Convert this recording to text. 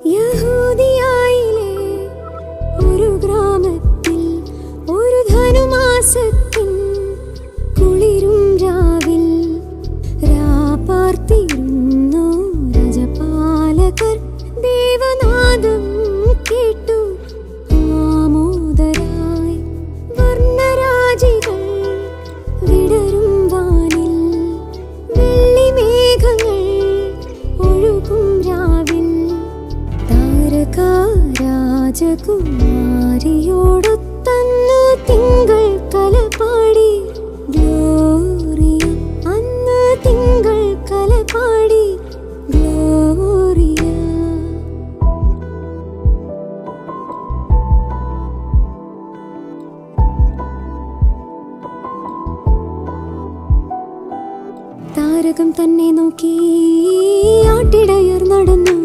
യഹൂദിയായിലെ ഒരു ഗ്രാമത്തിൽ ഒരു ധനുമാസത്തിൻ കുളിരും രാവിൽ രാപാർത്തിരുന്നു രജപാലകർ. ദേവനാദം കേട്ടു ആമോദരായി വർണ്ണരാജികൾ വിടരും വാനിൽ. വെള്ളിമേഘങ്ങൾ ഒഴുകും രാവിൽ. താരക രാജകുമാരിയോടൊത്തന്നു തിങ്കൾ കലപാടി ഗ്ലോറിയ. അന്ന് തിങ്കൾ കലപാടി ഗ്ലോറിയ. താരകം തന്നെ നോക്കി ആട്ടിടയർ നടന്നു.